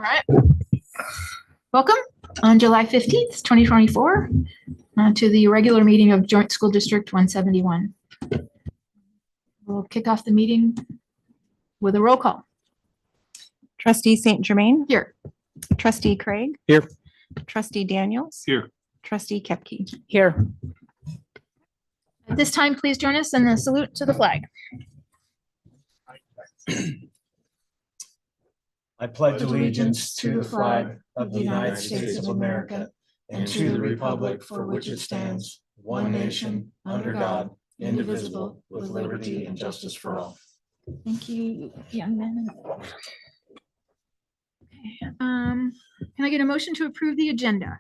All right. Welcome on July 15th, 2024, to the regular meeting of Joint School District 171. We'll kick off the meeting with a roll call. Trustee St. Germain. Here. Trustee Craig. Here. Trustee Daniels. Here. Trustee Kepke. Here. At this time, please join us in the salute to the flag. I pledge allegiance to the flag of the United States of America and to the republic for which it stands, one nation, under God, indivisible, with liberty and justice for all. Thank you, young man. Okay, can I get a motion to approve the agenda?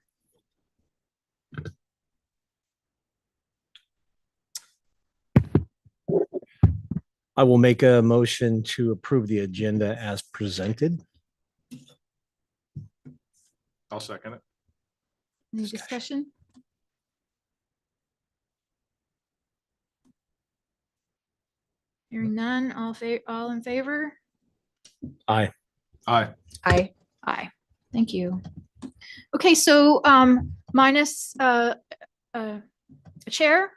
I will make a motion to approve the agenda as presented. I'll second it. Any discussion? Hearing none, all in favor? Aye. Aye. Aye. Aye. Thank you. Okay, so minus a chair,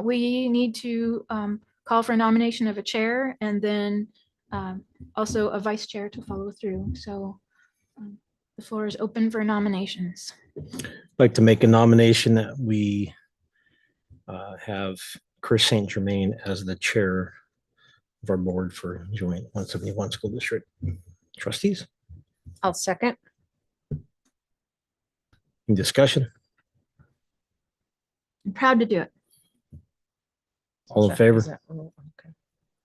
we need to call for a nomination of a chair and then also a vice chair to follow through. So the floor is open for nominations. I'd like to make a nomination that we have Chris St. Germain as the chair of our board for Joint 171 School District. Trustees, I'll second. any discussion? I'm proud to do it. All in favor? Okay.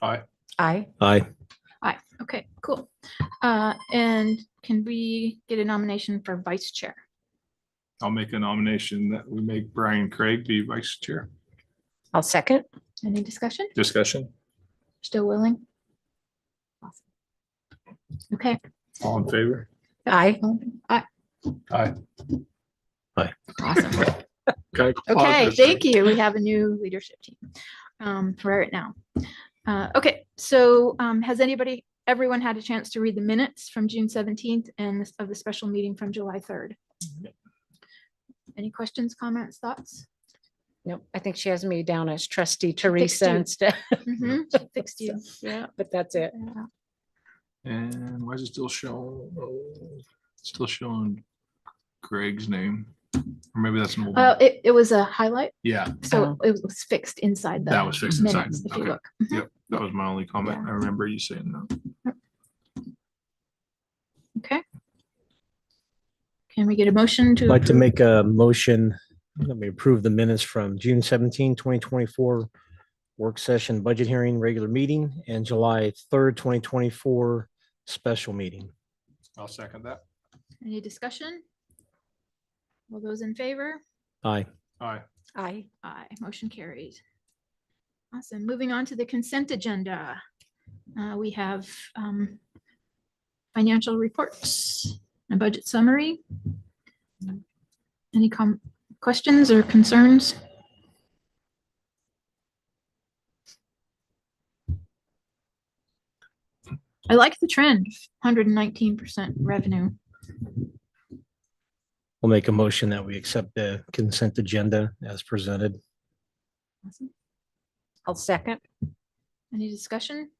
Aye. Aye. Aye. Aye. Okay, cool. And can we get a nomination for vice chair? I'll make a nomination that we make Brian Craig be vice chair. I'll second. Any discussion? Discussion. Still willing? Awesome. Okay. All in favor? Aye. Aye. Aye. Awesome. Okay. Okay, thank you. We have a new leadership team right now. Okay, so has everyone had a chance to read the minutes from June 17th and of the special meeting from July 3rd? Any questions, comments, thoughts? Nope. I think she has me down as trustee Teresa you. instead, Fixed you. Yeah. but that's it. And why is it still showing Greg's name? Or maybe that's an old one. It was a highlight, Yeah, so it was fixed inside the that was fixed inside. minutes, if you Okay. look. Yep, that was my only comment. Yeah. I remember you saying that. Okay. Can we get a motion to? I'd like to approve? make a motion that we approve the minutes from June 17, 2024 work session budget hearing regular meeting and July 3rd, 2024 special meeting. I'll second that. Any discussion? All those in favor? Aye. Aye. Aye. Aye, motion carries. Awesome. Moving on to the consent agenda. We have financial reports, a budget summary. Any questions or concerns? I like the trend, 119% revenue. We'll make a motion that we accept the consent agenda as presented. Awesome. I'll second. Any discussion?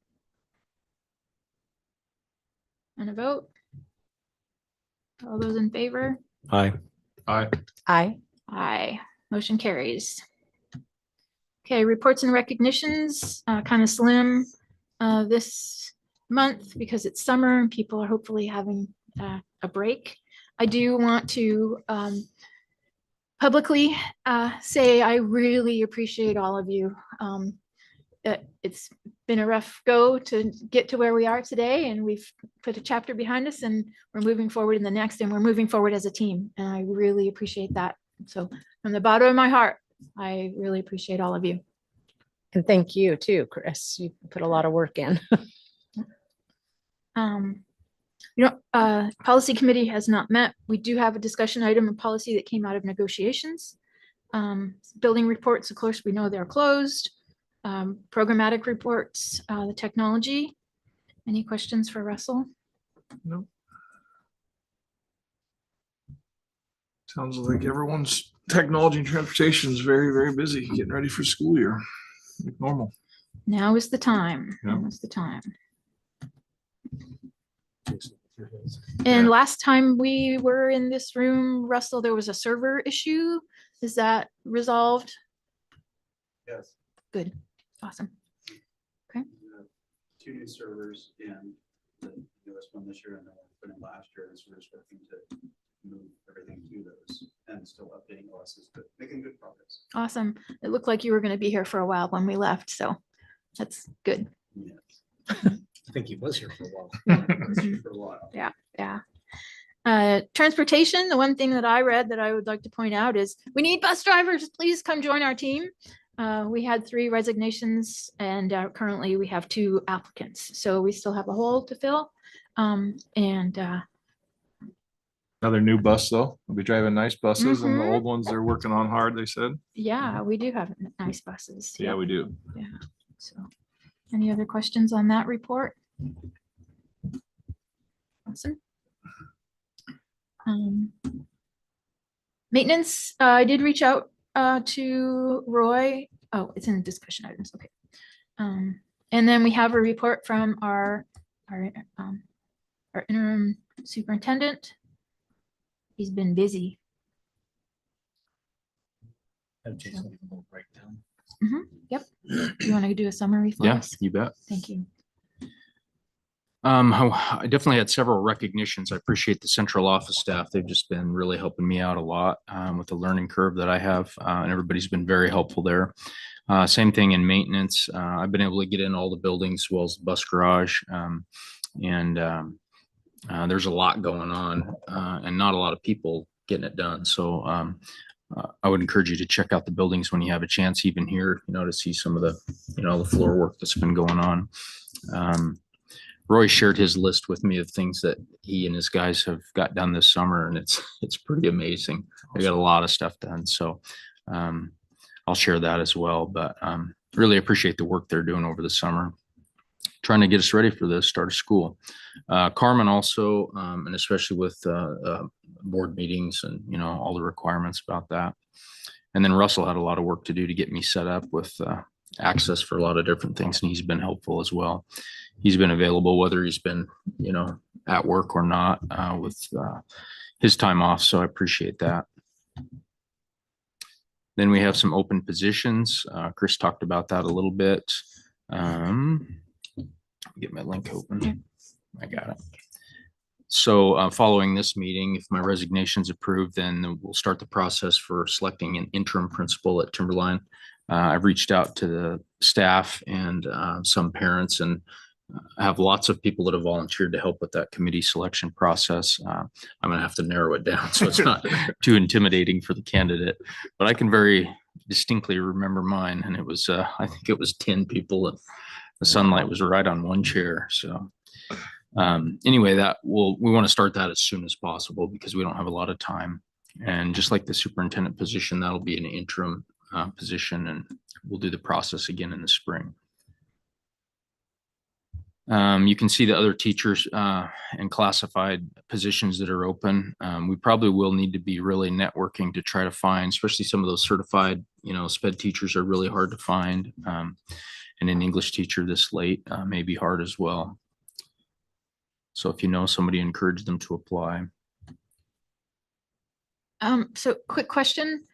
And a vote? All those in favor? Aye. Aye. Aye. Aye, motion carries. Okay, reports and recognitions, kind of slim this month because it's summer and people are hopefully having a break. I do want to publicly say I really appreciate all of you. It's been a rough go to get to where we are today, and we've put a chapter behind us and we're moving forward in the next, and we're moving forward as a team. And I really appreciate that. So from the bottom of my heart, I really appreciate all of you. And thank you too, Chris. You put a lot of work in. Policy committee has not met. We do have a discussion item of policy that came out of negotiations. Building reports, of course, we know they're closed. Programmatic reports, the technology. Any questions for Russell? No. Sounds like everyone's technology and transportation is very, very busy getting ready for school year. Like normal. Now is the time. Yeah. Now is the time. Yeah. And last time we were in this room, Russell, there was a server issue. Is that resolved? Yes. Good. Awesome. Two new servers and the newest one this year and then one put in last year. And so we're just working to move everything to those and still updating OSs, but making good progress. Awesome. It looked like you were going to be here for a while when we left, so that's good. Yes. I think he was here for a while. For a while. Yeah. Transportation, the one thing that I read that I would like to point out is we need bus drivers. Please come join our team. We had 3 resignations and currently we have 2 applicants. So we still have a hole to fill. Another new bus though. We'll be driving nice buses and the Mhm. old ones they're working on hard, they said. Yeah, we do have nice buses. Yeah, we do. So, any other questions on that report? Awesome. Maintenance, I did reach out to Roy. Oh, it's in discussion items. Okay. And then we have a report from our interim superintendent. He's been busy. Have Jason give a little breakdown. Yep. You want to do a summary for Yeah, us? you bet. Thank you. I definitely had several recognitions. I appreciate the central office staff. They've just been really helping me out a lot with the learning curve that I have, and everybody's been very helpful there. Same thing in maintenance. I've been able to get in all the buildings as well as the bus garage, and there's a lot going on and not a lot of people getting it done. So I would encourage you to check out the buildings when you have a chance, even here, to see some of the, the floor work that's been going on. Roy shared his list with me of things that he and his guys have got done this summer, and it's pretty amazing. They got a lot of stuff done. So I'll share that as well, but really appreciate the work they're doing over the summer, trying to get us ready for the start of school. Carmen also, and especially with board meetings and, all the requirements about that. And then Russell had a lot of work to do to get me set up with access for a lot of different things. And he's been helpful as well. He's been available, whether he's been, at work or not with his time off. So I appreciate that. Then we have some open positions. Chris talked about that a little bit. Get my link open. I got it. So following this meeting, if my resignation is approved, then we'll start the process for selecting an interim principal at Timberline. I've reached out to the staff and some parents, and I have lots of people that have volunteered to help with that committee selection process. I'm going to have to narrow it down so it's not too intimidating for the candidate, but I can very distinctly remember mine. And it was, I think it was 10 people, and the sunlight was right on one chair. So anyway, we want to start that as soon as possible because we don't have a lot of time. And just like the superintendent position, that'll be an interim position, and we'll do the process again in the spring. You can see the other teachers and classified positions that are open. We probably will need to be really networking to try to find, especially some of those certified, SPED teachers are really hard to find. And an English teacher this late may be hard as well. So if you know somebody, encourage them to apply. So quick question.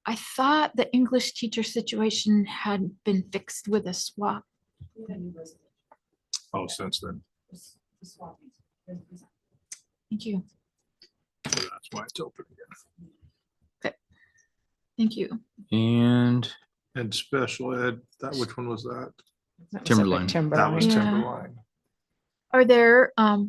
I thought the English teacher situation had been fixed with a swap. Oh, since then. Thank you. So that's why it's open again. Thank you. And And special ed, which one was that? Timberline. That was Yeah. Timberline. Are there, I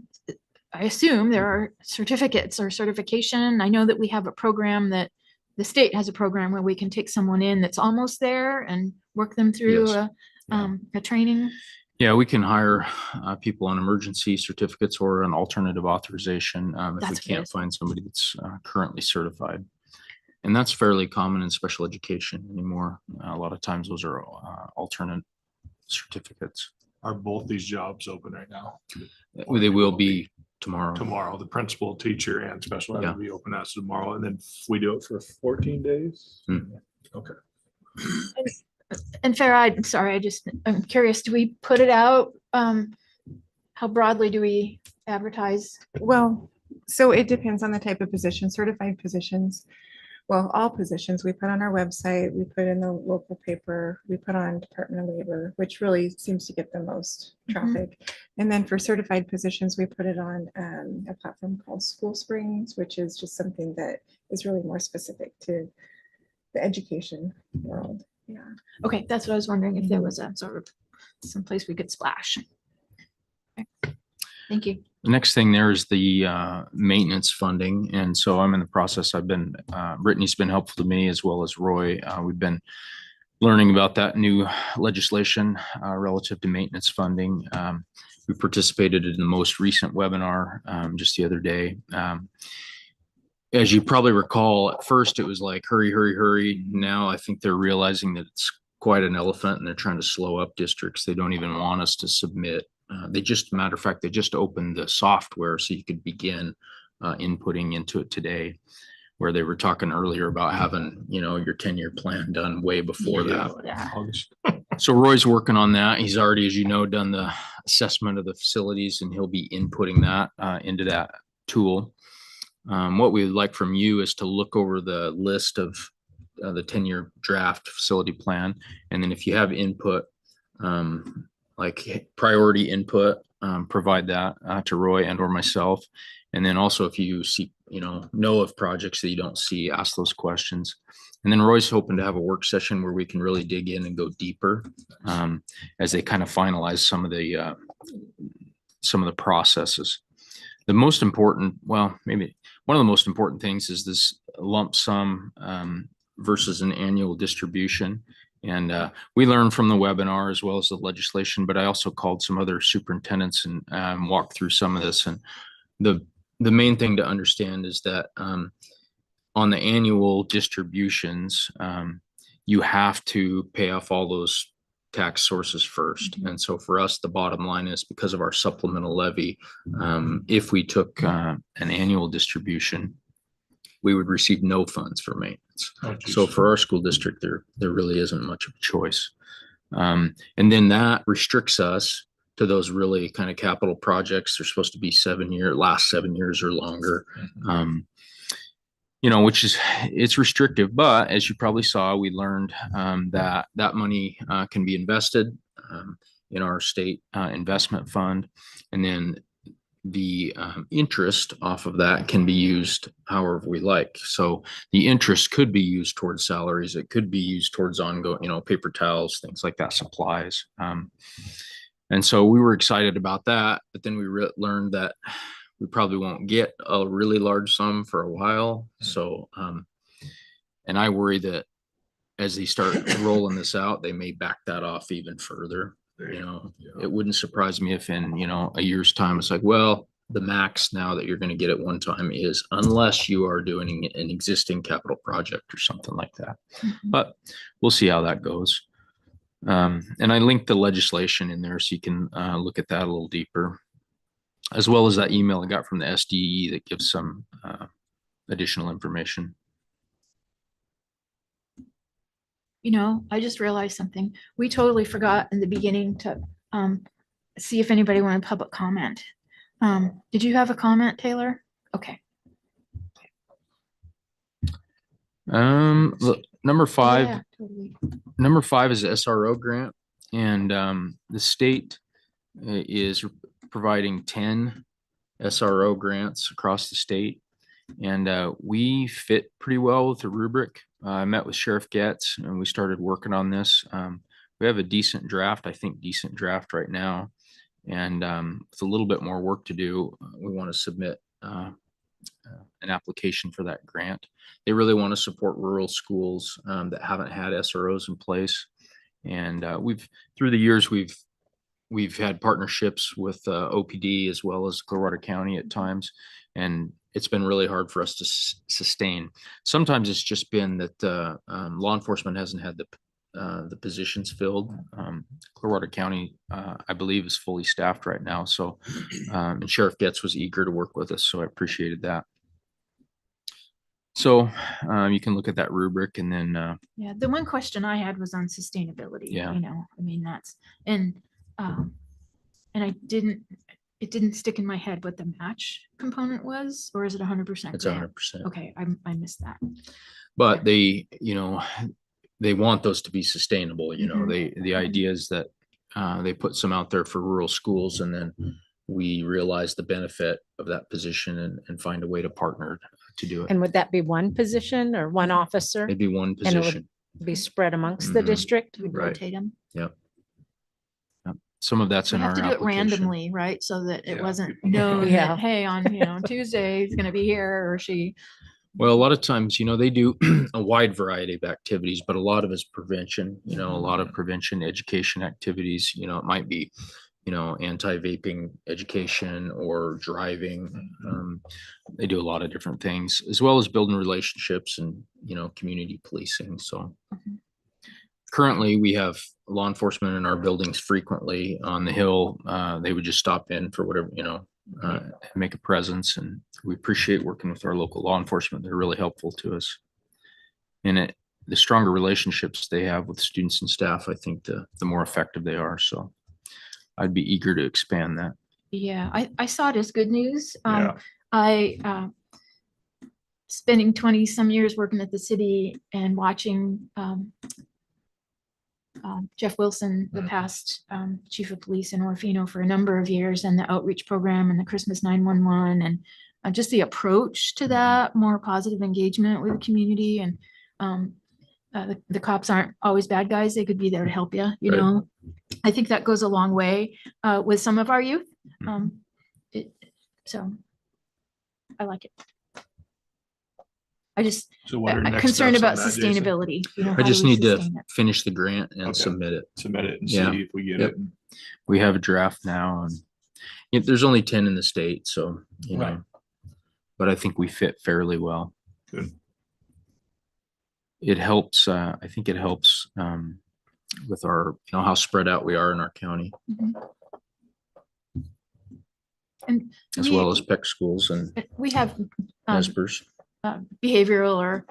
assume there are certificates or certification. I know that we have a program that the state has a program where we can take someone in that's almost there and work them through Yes. a training. yeah, we can hire people on emergency certificates or an alternative authorization if we That's can't good. find somebody that's currently certified. And that's fairly common in special education anymore. A lot of times those are alternate certificates. Are both these jobs open right now? They will be tomorrow. The principal, teacher, and special ed Yeah. will be open as of tomorrow, and then we do it for 14 days. Hmm. Okay. And Farah, I'm curious, do we put it out? How broadly do we advertise? Well, so it depends on the type of position, certified positions. Well, all positions we put on our website, we put in the local paper, we put on Department of Labor, which really seems to get the most traffic. And then for certified positions, we put it on a platform called School Springs, which is just something that is really more specific to the education world. Yeah. Okay, that's what I was wondering, if there was a sort of someplace we could splash. Okay. Thank you. The next thing there is the maintenance funding. And so I'm in the process. Brittany's been helpful to me as well as Roy. We've been learning about that new legislation relative to maintenance funding. We participated in the most recent webinar just the other day. As you probably recall, at first it was like, hurry, hurry, hurry. Now I think they're realizing that it's quite an elephant and they're trying to slow up districts. They don't even want us to submit. Matter of fact, they just opened the software so you could begin inputting into it today, where they were talking earlier about having, your 10-year plan done way before that. Yeah. So Roy's working on that. He's already, as you know, done the assessment of the facilities, and he'll be inputting that into that tool. What we would like from you is to look over the list of the 10-year draft facility plan. And then if you have input, like priority input, provide that to Roy and or myself. And then also if you see, know of projects that you don't see, ask those questions. And then Roy's hoping to have a work session where we can really dig in and go deeper as they kind of finalize some of the processes. The most important, maybe one of the most important things is this lump sum versus an annual distribution. And we learned from the webinar as well as the legislation, but I also called some other superintendents and walked through some of this. And the main thing to understand is that on the annual distributions, you have to pay off all those tax sources first. And so for us, the bottom line is because of our supplemental levy, if we took an annual distribution, we would receive no funds for maintenance. So for our school district, there really isn't much of a choice. And then that restricts us to those really kind of capital projects. They're supposed to be last 7 years or longer. It's restrictive, but as you probably saw, we learned that money can be invested in our state investment fund. And then the interest off of that can be used however we like. So the interest could be used towards salaries. It could be used towards ongoing, paper towels, things like that, supplies. And so we were excited about that, but then we learned that we probably won't get a really large sum for a while. So, and I worry that as they start rolling this out, they may back that off even further. It wouldn't surprise me if in, a year's time, it's like, well, the max now that you're going to get at one time is unless you are doing an existing capital project or something like that. But we'll see how that goes. And I linked the legislation in there so you can look at that a little deeper, as well as that email I got from the SDE that gives some additional information. I just realized something. We totally forgot in the beginning to see if anybody wanted public comment. Did you have a comment, Taylor? Okay. Look, number 5. Yeah, totally. Number 5 is the SRO grant, and the state is providing 10 SRO grants across the state, and we fit pretty well with the rubric. I met with Sheriff Getz and we started working on this. We have a decent draft right now, and with a little bit more work to do, we want to submit an application for that grant. They really want to support rural schools that haven't had SROs in place. And through the years, we've had partnerships with OPD as well as Clearwater County at times. And it's been really hard for us to sustain. Sometimes it's just been that law enforcement hasn't had the the positions filled. Clearwater County, I believe, is fully staffed right now. So, and Sheriff Getz was eager to work with us, so I appreciated that. So you can look at that rubric, and then Yeah, the one question I had was on sustainability. Yeah. You know, I mean, that's, and it didn't stick in my head what the match component was, or is it 100%? it's grant? 100%. Okay, I missed that. But they, they want those to be sustainable. The idea is that they put some out there for rural schools, and then we realize the benefit of that position and find a way to partner to do it. And would that be one position or one officer? It'd be one And it would position. be spread amongst the Mhm. district? We'd Right. rotate them. Some of that's We in have our to do it application. randomly, right? So that it Yeah, wasn't people- known Yeah. that, hey, on, Tuesday, he's gonna be here or she. Well, a lot of times, they do a wide variety of activities, but a lot of it's prevention, a lot of prevention education activities. It might be, anti-vaping education or driving. They do a lot of different things, as well as building relationships and, community policing. So Mhm. currently we have law enforcement in our buildings frequently on the Hill. They would just stop in for whatever, and make a presence, and we appreciate working with our local law enforcement. They're really helpful to us. And the stronger relationships they have with students and staff, I think the more effective they are. So I'd be eager to expand that. Yeah, I saw it as good news. Yeah. Spending 20 some years working at the city and watching Jeff Wilson, the past chief of police in Orofino for a number of years, and the outreach program and the Christmas 911, and just the approach to that, more positive engagement with the community. And the cops aren't always bad guys. They could be there to help you, Right. I think that goes a long way with some of our youth. So I like it. So what are I'm next concerned steps on about that, Jason? sustainability. I how just do we need to sustain it? finish the grant and Okay. submit it. Submit it and Yeah. see if we get Yep. it. We have a draft now, and there's only 10 in the state. So, Right. but I think we fit fairly well. Good. It helps, I think it helps with our, how spread out we are in our county, And as well as PEC schools and we have NESPERS. behavioral or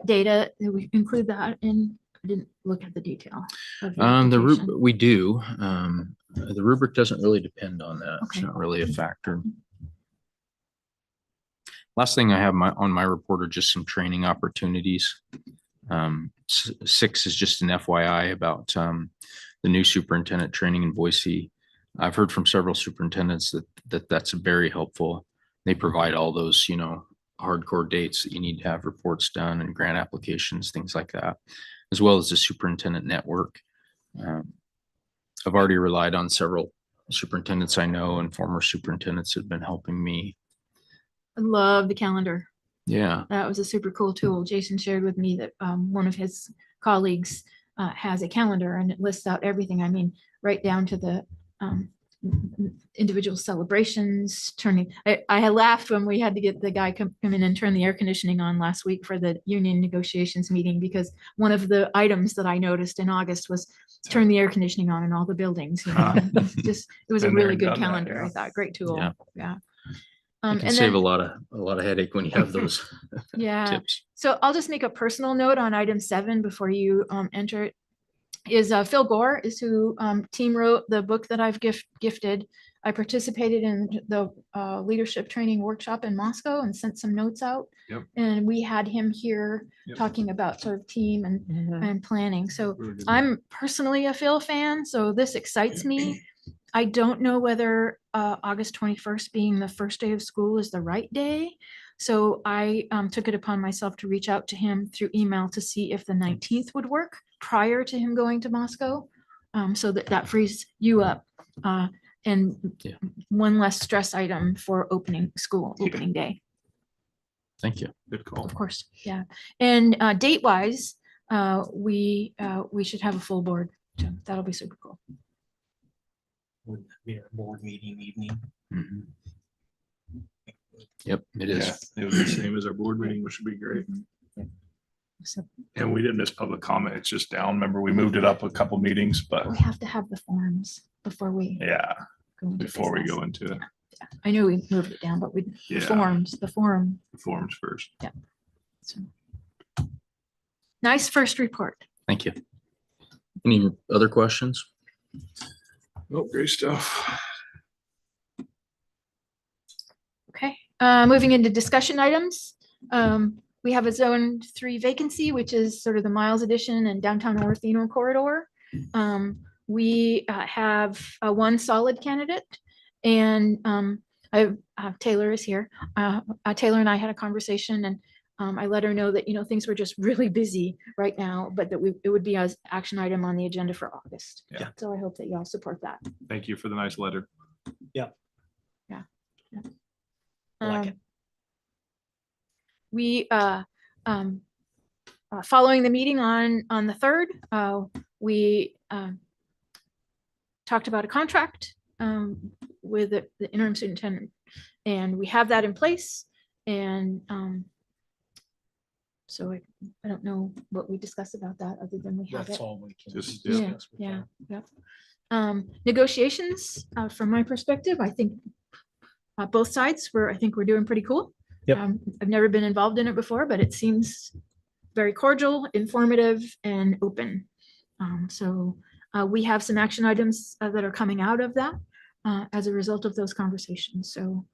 data. We include that in. I didn't look at the detail. Of the application. We do. The rubric doesn't really depend on that. It's Okay. not really a factor. Last thing I have on my report are just some training opportunities. 6 is just an FYI about the new superintendent training in Boise. I've heard from several superintendents that's very helpful. They provide all those, hardcore dates that you need to have reports done and grant applications, things like that, as well as the superintendent network. I've already relied on several superintendents I know, and former superintendents have been helping me. I love the calendar. Yeah. That was a super cool tool. Jason shared with me that one of his colleagues has a calendar and it lists out everything. I mean, right down to the individual celebrations, turning. I had laughed when we had to get the guy come in and turn the air conditioning on last week for the union negotiations meeting, because one of the items that I noticed in August was turn the air conditioning on in all the buildings. It was a Been there really and good done that, calendar. yeah. I thought, great tool. Yeah. Yeah. You can And save then- a lot of headache when you have those Yeah. tips. So I'll just make a personal note on item 7 before you enter it. Is Phil Gore is who team wrote the book that I've gifted. I participated in the leadership training workshop in Moscow and sent some notes out. Yep. And we had him here Yep. talking about sort of team and planning. So Really good. I'm personally a Phil fan, so this excites me. I don't know whether August 21st being the first day of school is the right day. So I took it upon myself to reach out to him through email to see if the 19th would work prior to him going to Moscow. So that frees you up. And Yeah. one less stress item for opening day, Thank you. Good call. of course. Yeah. And date wise, we should have a full board. So that'll be super cool. Would that be a board meeting evening? Mhm. Yep, it is. Yeah, it was the same as our board meeting, which would be great. So And we didn't miss public comment. It's just down. Remember, we moved it up a couple meetings, but We have to have the forms before we yeah, go into before we business. go into I knew we moved it down, but the Yeah. forms, the form. the forms first. So. Nice first report. Thank you. Any other questions? Oh, great stuff. Okay, moving into discussion items. We have a zone 3 vacancy, which is sort of the Miles Edition and downtown Orofino corridor. We have one solid candidate, and Taylor is here. Taylor and I had a conversation, and I let her know that, you know, things were just really busy right now, but that it would be as action item on the agenda for August. Yeah. So I hope that y'all support that. Thank you for the nice letter. I like it. We, following the meeting on the 3rd, we talked about a contract with the interim superintendent, and we have that in place. And so I don't know what we discussed about that other than we have That's it. all we can. Just- discuss with Yeah, that. yeah. Negotiations, from my perspective, I think both sides I think we're doing pretty cool. Yep. I've never been involved in it before, but it seems very cordial, informative, and open. So we have some action items that are coming out of that as a result of those conversations. So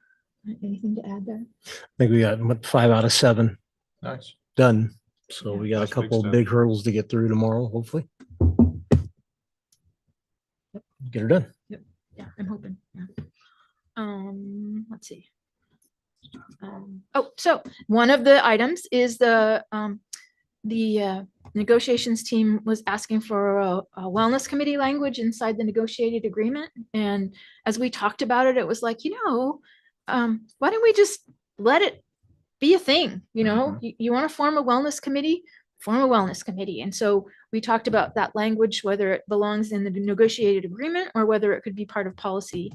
anything to add there? I think we got 5 out of 7 Nice. done. So we got a That's big couple stuff. big hurdles to get through tomorrow, hopefully. Get her done. Yeah, I'm hoping. Yeah. Let's see. So one of the items is the negotiations team was asking for a wellness committee language inside the negotiated agreement. And as we talked about it, it was like, why don't we just let it be a thing? You want to form a wellness committee, form a wellness committee. And so we talked about that language, whether it belongs in the negotiated agreement or whether it could be part of policy.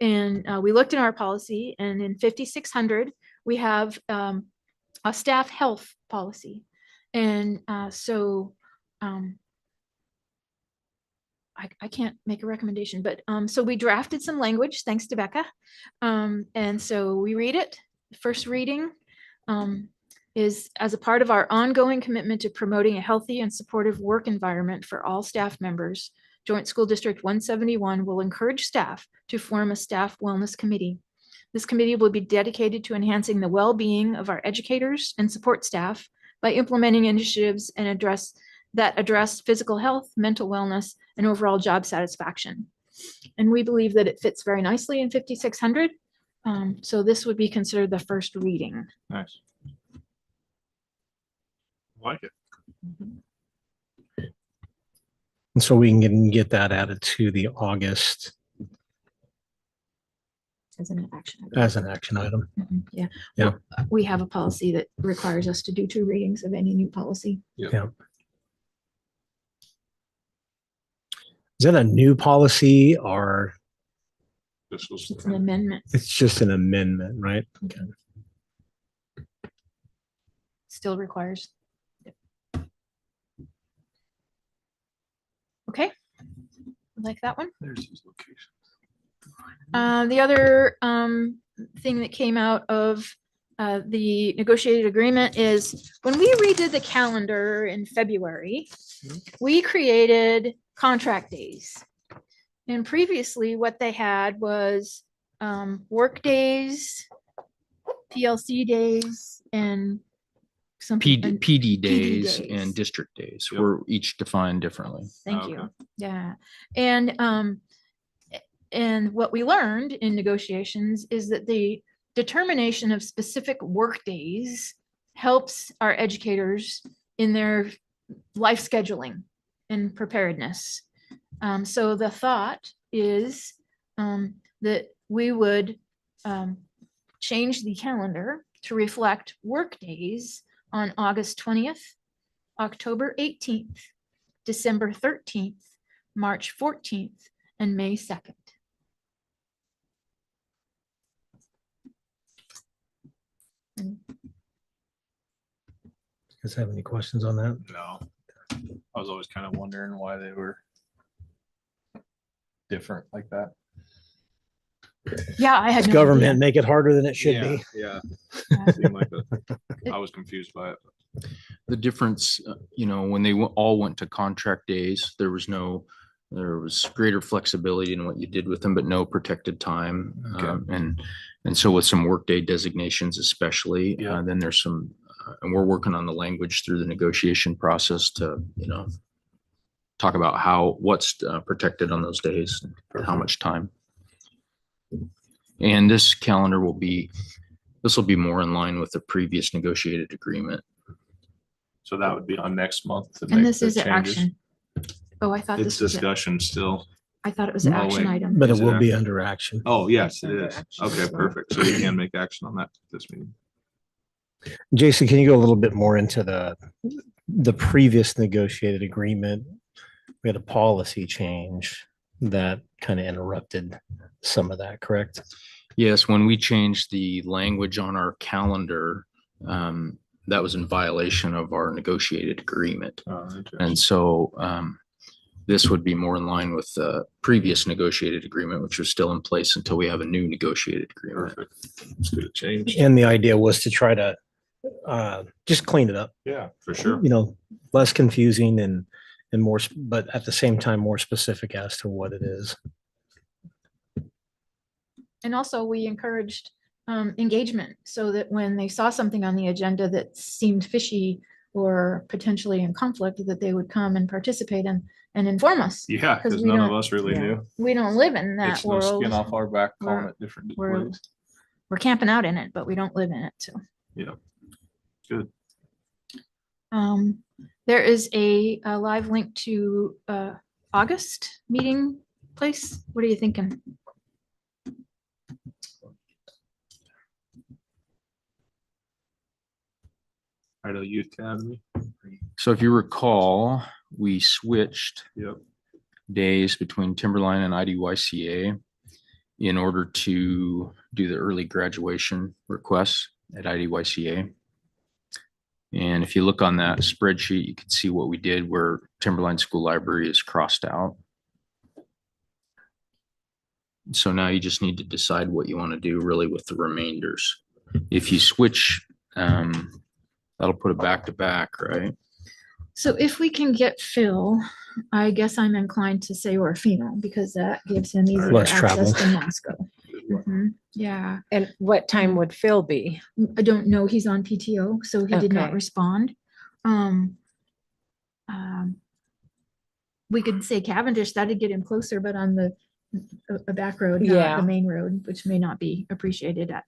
And we looked in our policy, and in 5600, we have a staff health policy. And so I can't make a recommendation, but so we drafted some language, thanks to Becca. And so we read it. First reading is as a part of our ongoing commitment to promoting a healthy and supportive work environment for all staff members, Joint School District 171 will encourage staff to form a staff wellness committee. This committee will be dedicated to enhancing the well-being of our educators and support staff by implementing initiatives and address physical health, mental wellness, and overall job satisfaction. And we believe that it fits very nicely in 5600. So this would be considered the first reading. Nice. Like it. And so we can get that added to the August As an action item. as an action item. Yeah. Yeah. Well, we have a policy that requires us to do 2 readings of any new policy. Yeah. Is that a new policy or This was. It's an amendment, it's just an amendment, right? Okay. still requires. Okay. Like that one. There's his location. The other thing that came out of the negotiated agreement is when we redid the calendar in February, we created contract days. And previously what they had was work days, PLC days, and something. PD days days. and district days Yep. were each defined differently. Thank Okay. you. Yeah. And what we learned in negotiations is that the determination of specific work days helps our educators in their life scheduling and preparedness. So the thought is that we would change the calendar to reflect work days on August 20th, October 18th, December 13th, March 14th, and May 2nd. guys have any questions on that? No. I was always kind of wondering why they were different like that. Yeah, I had It's no government, idea. make it harder than it should be. Yeah. Yeah. Seemed like I was confused by it. The difference, when they all went to contract days, there was greater flexibility in what you did with them, but no protected time. Okay. And so with some workday designations, especially, Yeah. then there's some, and we're working on the language through the negotiation process to, talk about what's protected on those days and how much time. And this calendar will be more in line with the previous negotiated agreement. So that would be on next month. to And make this the is an changes. action. Oh, I thought It's this was, discussion still. I thought it was an Oh, action wait. item. But it Is it will be action? under action. Oh, yes, it Under is. action Okay, as well. perfect. So we can make action on that this meeting. Jason, can you go a little bit more into the previous negotiated agreement? We had a policy change that kind of interrupted some of that, correct? Yes, when we changed the language on our calendar, that was in violation of our negotiated agreement. And so this would be more in line with the previous negotiated agreement, which was still in place until we have a new negotiated agreement. Perfect. Let's get it changed. And the idea was to try to just clean it up, Yeah, for sure. less confusing and more, but at the same time, more specific as to what it is. And also we encouraged engagement so that when they saw something on the agenda that seemed fishy or potentially in conflict, that they would come and participate and inform us. Yeah, because we none of don't- us really yeah. knew. We don't live in that It's no world. skin off our back calling We're- it different we're- ways. We're camping out in it, but we don't live in it, so. Yeah. Good. There is a live link to August meeting place. What are you thinking? Idaho Youth Academy. So if you recall, we switched Yep. days between Timberline and IDYCA in order to do the early graduation requests at IDYCA. And if you look on that spreadsheet, you can see what we did where Timberline School Library is crossed out. So now you just need to decide what you want to do really with the remainders. If you switch, that'll put it back to back, right? So if we can get Phil, I guess I'm inclined to say Orofino because that gives him easier Less access travel. to Moscow. Mhm. Yeah, And what time would Phil be? I don't know. He's on PTO, so he did not Okay. respond. We could say Cavendish, that'd get him closer, but on a back road, not Yeah. the main road, which may not be appreciated at.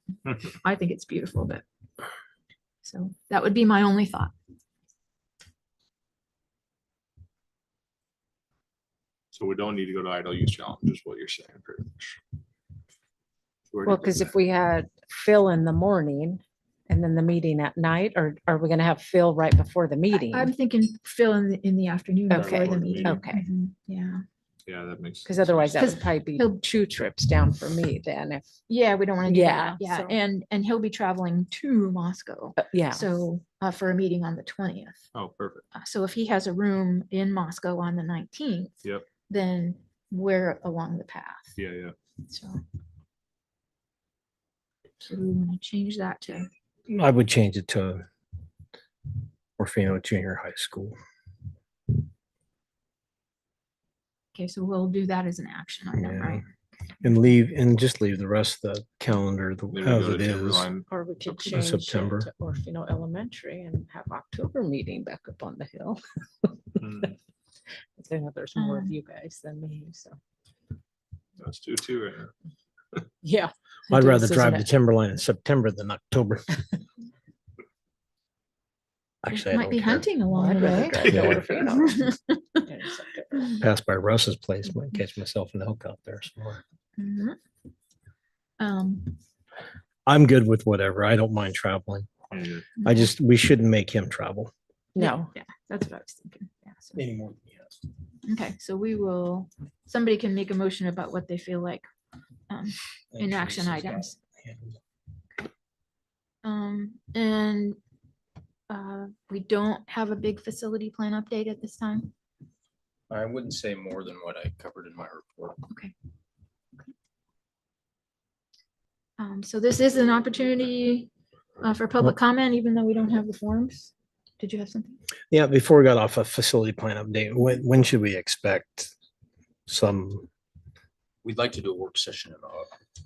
I think it's beautiful, but. So that would be my only thought. So we don't need to go to Idaho Youth Challenge is what you're saying. Pretty much. Where do Well, you because put if we had Phil in the morning and then the meeting at night, or are we gonna have Phil right before the meeting? I'm thinking Phil in the afternoon before Okay. the meeting. Okay. Mhm, yeah, that? Yeah, that makes. Because otherwise that would 'Cause probably be he'll- 2 trips down for me then if, yeah, we don't want to do that. Yeah, Yeah, so- and he'll be traveling to Moscow. yeah. So for a meeting on the 20th. Oh, perfect. So if he has a room in Moscow on the 19th. Yep. Then we're along the path. Yeah, yeah. So. So we want to change that to, I would change it to Orofino Junior High School. okay, so we'll do that as an action item, Yeah. right? And just leave the rest of the calendar Maybe as go to it is. Timberline. Or we could in change it September. to Orofino Elementary and have October meeting back up on the hill. Mm, I know there's more of Um, you guys than me, so, Let's do 2 right now. yeah. I'd It rather is, drive isn't to it? Timberline in September than October. Actually, I Might don't be care. hunting Well, along I'd the rather way. drive to Yeah. Orofino in September. Pass by Russ's place, might catch myself in the helicopter somewhere. Mhm. Um, I'm good with whatever. I don't mind traveling. Yeah, We shouldn't make him travel No, Yeah, that's what I was thinking. Yeah. So, anymore. than he has. okay, so somebody can make a motion about what they feel like in action Teresa's got items. handled. And we don't have a big facility plan update at this time. I wouldn't say more than what I covered in my report. So this is an opportunity for public comment, even though we don't have the forms. Did you have something? Yeah, before we got off a facility plan update, when should we expect some? We'd like to do a work session in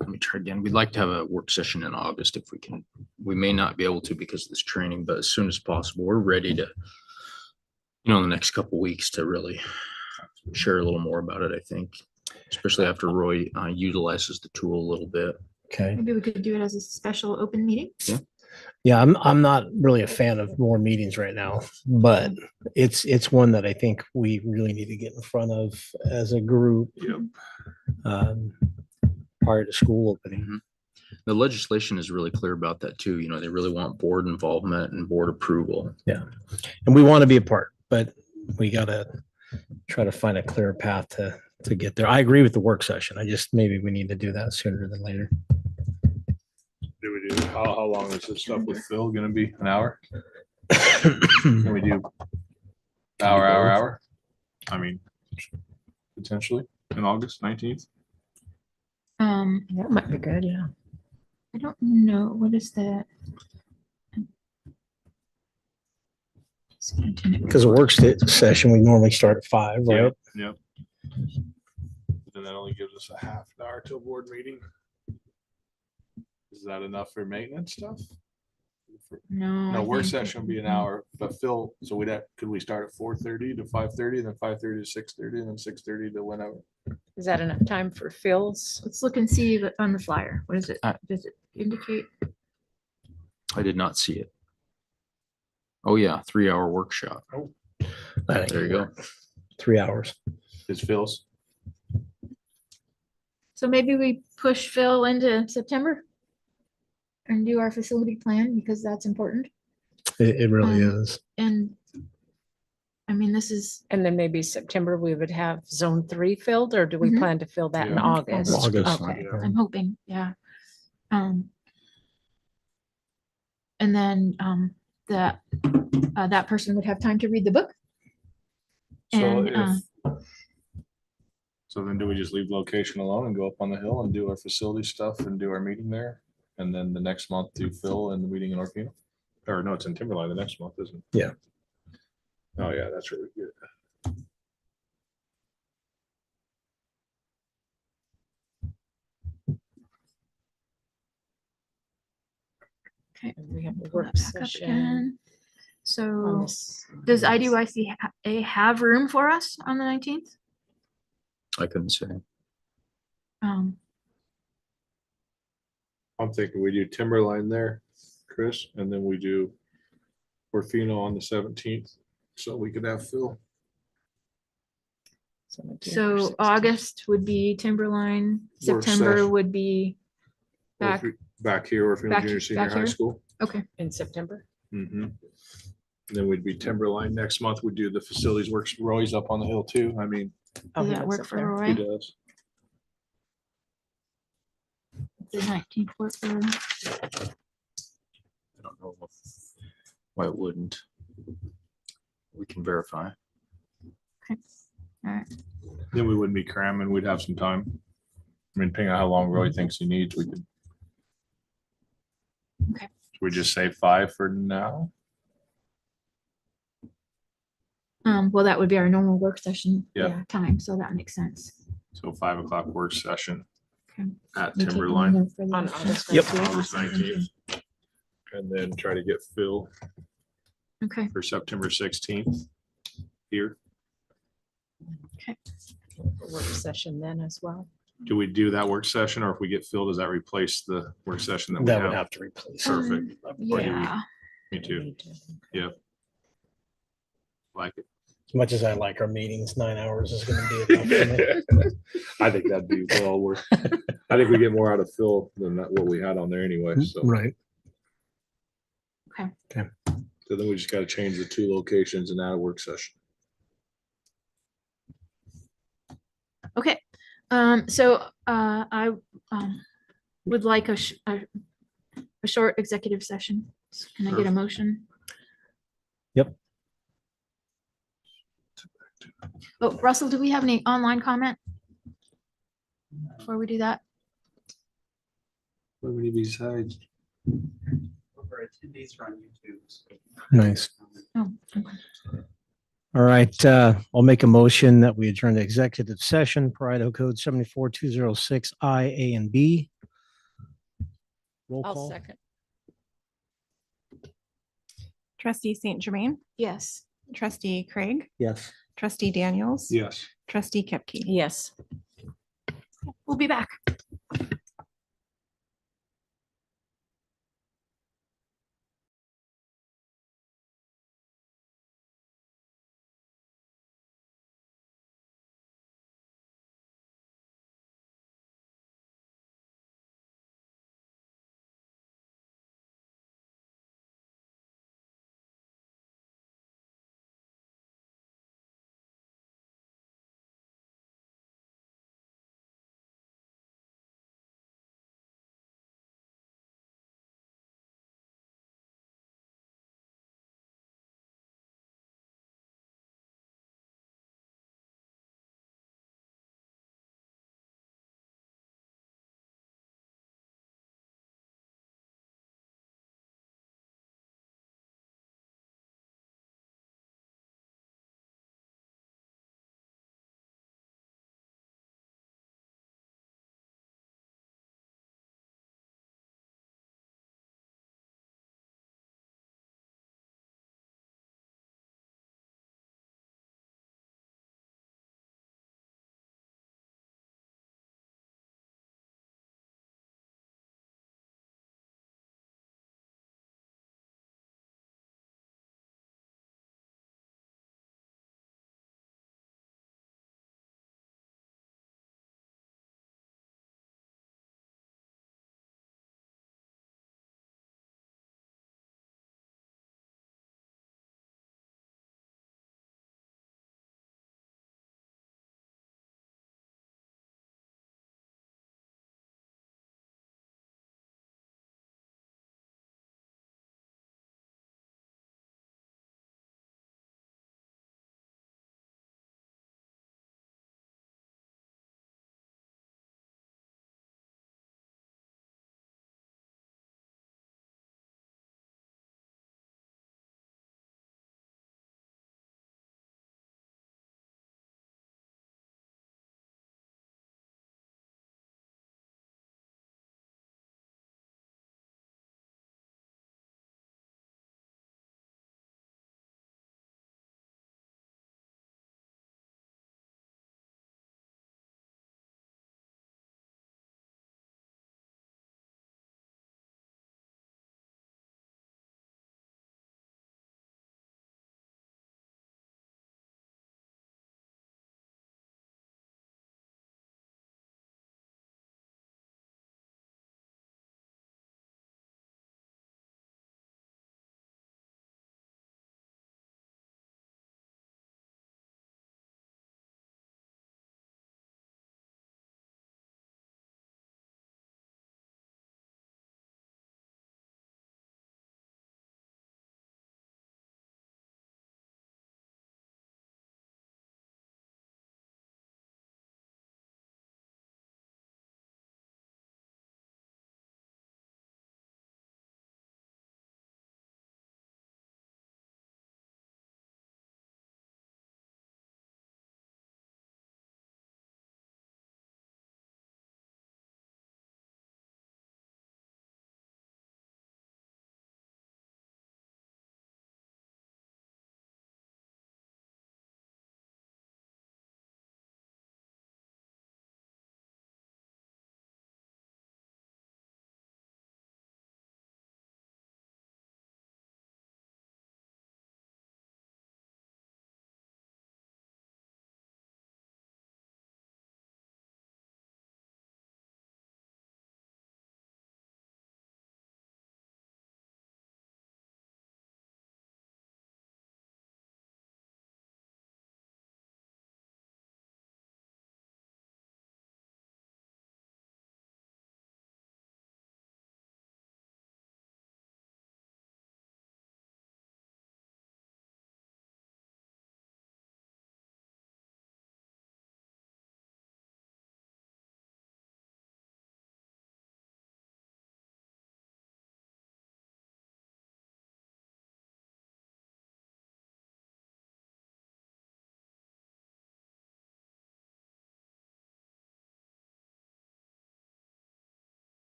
let me try again. We'd like to have a work session in August if we can. We may not be able to because of this training, but as soon as possible, we're ready to, in the next couple weeks to really share a little more about it, I think, especially after Roy utilizes the tool a little bit. Okay. Maybe we could do it as a special open meeting. Yeah, I'm not really a fan of more meetings right now, but it's one that I think we really need to get in front of as a group. Yep. Prior to school opening. The legislation is really clear about that too. They really want board involvement and board approval. Yeah. And we want to be a part, but we got to try to find a clear path to get there. I agree with the work session. Maybe we need to do that sooner than later. Do we do, how long is this stuff with Phil gonna be? An hour? Can we do hour? I mean, potentially in August 19th. That might be good, yeah. I don't know. What is that? Because a work session, we normally start at 5, right? Yep. Then that only gives us a half an hour till board meeting. Is that enough for maintenance stuff? No. No, I work think- session would be an hour, but Phil, so could we start at 4:30 to 5:30, then 5:30 to 6:30, and then 6:30 to whenever? Is that enough time for Phil's? Let's look and see on the flyer. What is it? Does it indicate? I did not see it. Oh yeah, 3-hour workshop. There you go. 3 hours. Is Phil's? So maybe we push Phil into September and do our facility plan because that's important. It really is. And I mean, this is And then maybe September, we would have zone 3 filled, or do we Mhm. plan to fill that in Yeah. August? August. Okay. Yeah. I'm hoping, yeah. And then that person would have time to read the book. So And so then do we just leave location alone and go up on the hill and do our facility stuff and do our meeting there? And then the next month do Phil and the meeting in Orofino? Or no, it's in Timberline the next month, isn't it? Yeah. Oh, yeah, that's really good. And we have a pull work that back up session again. on So this. does IDYCA have room for us on the 19th? I couldn't say. Um, I'm thinking we do Timberline there, Chris, and then we do Orofino on the 17th, so we could have Phil. 17th or So 16th. August would be Timberline, Work September session. would be back. Back here, Orofino Back- Junior Senior back High here? School. Okay, In September? Mhm. Then we'd be Timberline next month. We do the facilities works. Roy's up on the hill too. I mean, Oh, does he that lives work up for there. he Roy? does. The 19th work for, I don't know why it wouldn't. We can verify. all right. Then we wouldn't be cramming. We'd have some time. I mean, depending on how long Roy thinks he needs, we could. Okay. Should we just say 5 for now? Well, that would be our normal work session. Yeah. Time, so that makes sense. So 5 o'clock work session Okay. at You take a Timberline note for the On workshop. August Yep. 19th. August 19th. And then try to get Phil Okay, for September 16th here. Work session then as well. Do we do that work session, or if we get Phil, does that replace the work session that we That would have? have to replace. Perfect. Or do we- yeah. Me too. Like it. As much as I like our meetings, 9 hours is going to be enough for me. I think that'd be well worth. I think we get more out of Phil than what we had on there anyway. So, Right. so then we just got to change the 2 locations and add a work session. Okay, so I would like a short executive session. Can I get a motion? Yep. Oh, Russell, do we have any online comment? Before we do that? Nobody besides. Over attendees are on YouTube. So- Nice. Oh, okay. All right, I'll make a motion that we adjourn to executive session per Idaho Code 74206 I, A, and B. Roll I'll call. second. Trustee St. Germain, Yes. trustee Craig, Yes. trustee Daniels, Yes. trustee Kepke. Yes. We'll be back.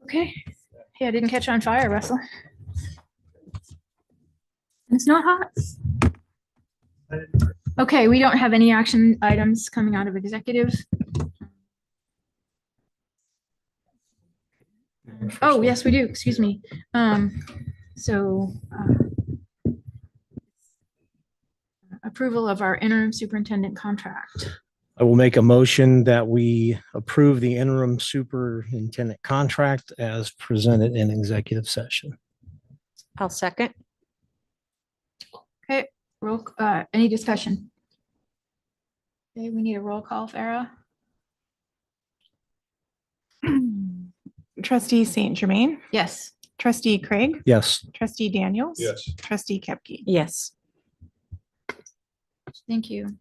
Okay. Hey, I didn't catch on fire, Russell. It's not hot. Okay, we don't have any action items coming out of executive. Oh, yes, we do. Excuse me. So approval of our interim superintendent contract. I will make a motion that we approve the interim superintendent contract as presented in executive session. I'll second. Okay, any discussion? Okay, we need a roll call, Farah. Trustee Saint Germain, Yes. trustee Craig, Yes. trustee Daniels. Yes. Trustee Kepke. Yes. Thank you.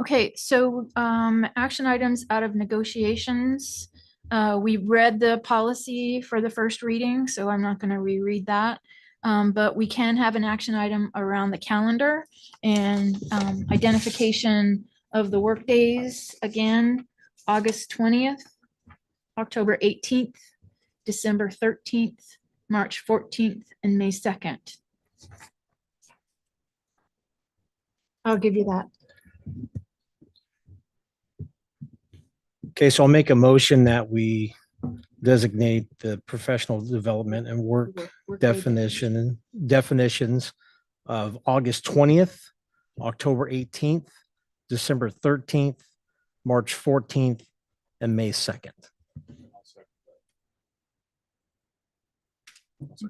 Okay, so action items out of negotiations. We read the policy for the first reading, so I'm not going to reread that. But we can have an action item around the calendar and identification of the work days. Again, August 20th, October 18th, December 13th, March 14th, and May 2nd. I'll give you that. Okay, so I'll make a motion that we designate the professional development and work definitions of August 20th, October 18th, December 13th, March 14th, and May 2nd.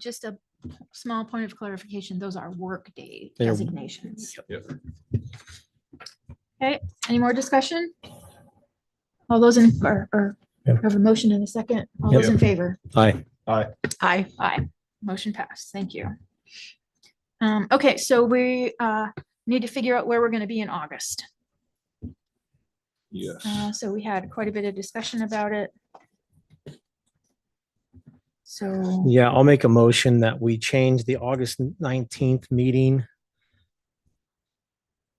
Just a small point of clarification, those are work day They're- designations. Yep. Okay, any more discussion? All those in, or Yep. have a motion in a second, all those in favor? Aye. Aye. Aye, motion passed, thank you. Okay, so we need to figure out where we're gonna be in August. Yes. So we had quite a bit of discussion about it. So, Yeah, I'll make a motion that we change the August 19th meeting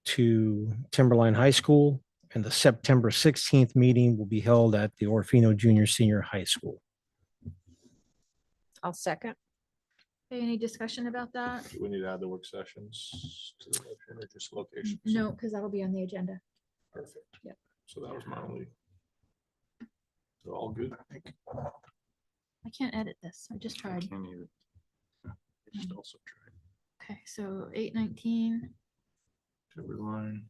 to Timberline High School, and the September 16th meeting will be held at the Orofino Junior Senior High School. I'll second. any discussion about that? Do we need to add the work sessions to the motion or just locations? No, because that'll be on the agenda. Perfect. Yep. So that was my only. So all good, I think. I can't edit this, I just tried. Can't either. I just also tried. Okay, so 8/19. Timberline.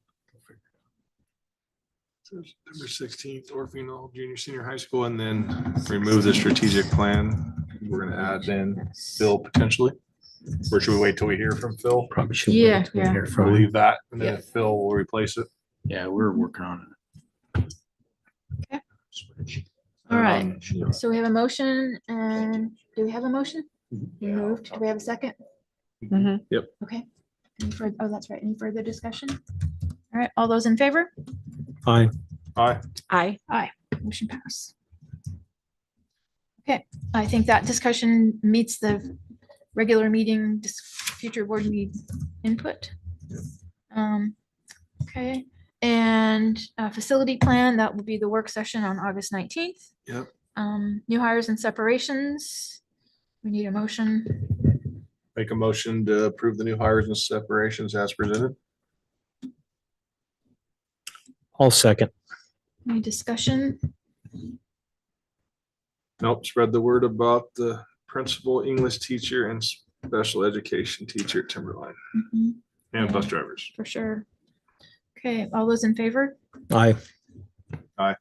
So September 16th, Orofino Junior Senior High School, and then remove the strategic plan. We're gonna add in Phil potentially. Or should we wait till we hear from Phil? Probably should. Yeah, wait till we yeah. hear We'll from him. leave that and then Yeah. Phil will replace it. Yeah, we're working on it. All right. Um, So we have a motion, and do we have a motion? Moved. Do we have a second? Mhm. Okay. Any further, oh, that's right. Any further discussion? All right, all those in favor? Aye. Aye. Aye. Motion pass. Okay, I think that discussion meets the regular meeting, future board meeting input. Okay, and facility plan, that will be the work session on August 19th. Yep. New hires and separations. We need a motion. Make a motion to approve the new hires and separations as presented. I'll second. Any discussion? Nope, spread the word about the principal English teacher and special education teacher at Timberline Mhm, and bus drivers. for sure. Okay, all those in favor? Aye. Aye.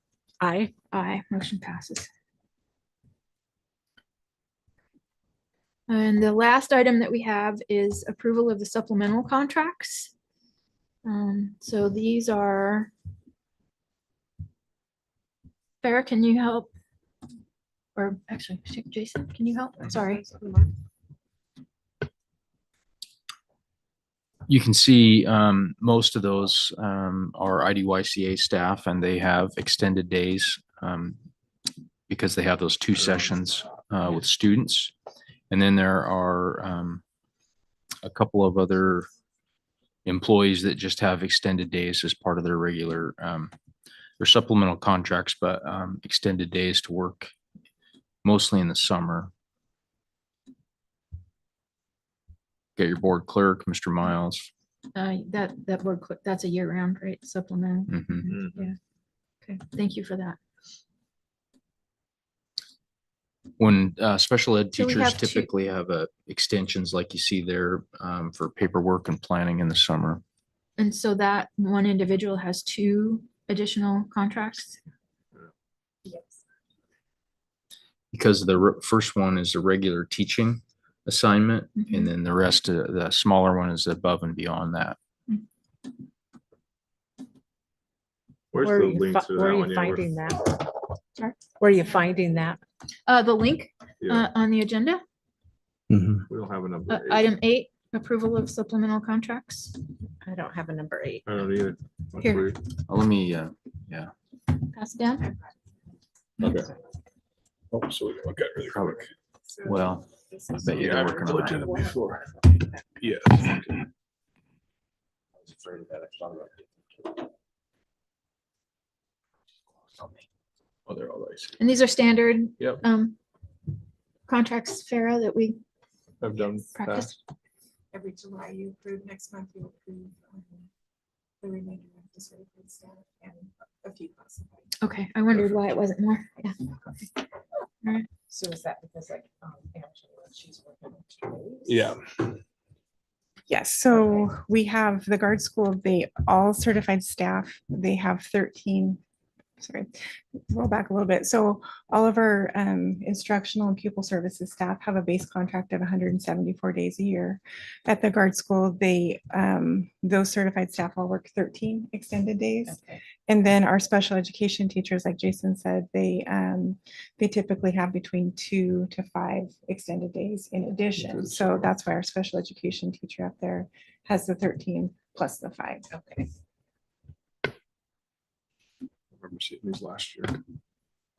Aye, motion passes. And the last item that we have is approval of the supplemental contracts. So these are. Farah, can you help? Or actually, Jason, can you help? Sorry. You can see most of those are IDYCA staff, and they have extended days because they have those 2 sessions with students. And then there are a couple of other employees that just have extended days as part of their regular They're supplemental contracts, but extended days to work mostly in the summer. Get your board clerk, Mr. Miles. That word, that's a year round, right? Supplemental. Mhm. Yeah. Okay, thank you for that. When special ed So we teachers have two- typically have extensions like you see there for paperwork and planning in the summer. And so that one individual has 2 additional contracts. Because the first one is a regular teaching assignment, Mhm. and then the rest of the smaller one is above and beyond that. Where's Where the are you link to where that are one? you Yeah, we're- finding that? Sorry? Where are you finding that? The link Yeah, on the agenda, Mhm. we don't have a number. 8. item 8, approval of supplemental contracts. I don't have a number 8. I don't either. That's Here. weird. Let me, Pass it down. Okay. Oh, so we can look at it really quick. well, I bet you Yeah, they're I've working on looked at that. it before. Yes. Oh, they're all nice. And these are standard Yep, contracts, Farah, that we I've done practice. past. Every July you approve, next month you approve the remainder of the certified staff and a few classified. Okay, I wondered why it wasn't more. Yeah. So is that because like Angela, she's working extra days? Yeah. Yes, so we have the guard school, all certified staff, they have 13, sorry, roll back a little bit. So all of our instructional and pupil services staff have a base contract of 174 days a year. At the guard school, those certified staff all work 13 extended days. Okay. And then our special education teachers, like Jason said, they typically have between 2 to 5 extended days in addition. So that's why our special education teacher up there has the 13 plus the 5. Okay. I remember seeing these last year.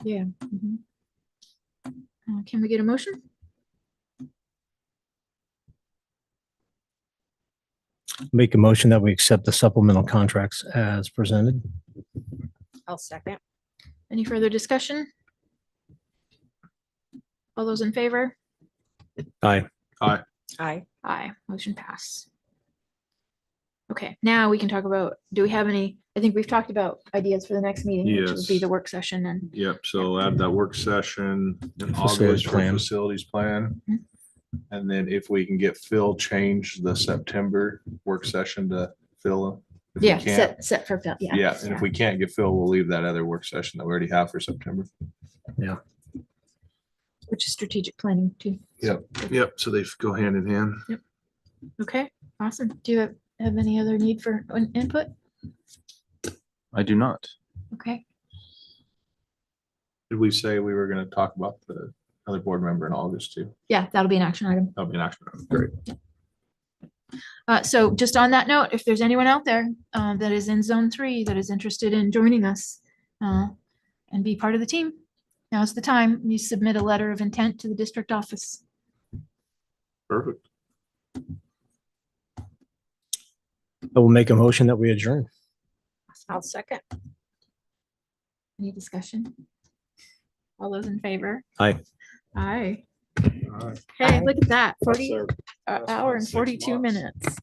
Yeah. Mhm. Can we get a motion? Make a motion that we accept the supplemental contracts as presented. I'll second. Any further discussion? All those in favor? Aye. Aye. Aye. Aye, motion pass. Okay, now we can talk about, do we have any, I think we've talked about ideas for the next meeting, which would be Yes. the work session and, Yep, so add that work session in Facilities August for plan. facilities plan. Mhm. And then if we can get Phil changed the September work session to Phil. If we yeah, can't, set for, yeah. yeah, and if we can't get Phil, we'll leave that other work session that we already have for September. Which is strategic planning too. Yep, so they go hand in hand. Okay, awesome. Do you have any other need for input? I do not. Okay, Did we say we were gonna talk about the other board member in August too? yeah, that'll be an action item. That'll be an action. item. Great. So just on that note, if there's anyone out there that is in zone 3 that is interested in joining us and be part of the team, now's the time. You submit a letter of intent to the district office. Perfect. I will make a motion that we adjourn. I'll second. Any discussion? All those in favor? Aye. Aye. All right. Hey, Aye. look at that, 40 That's hour and 6 42 months. minutes.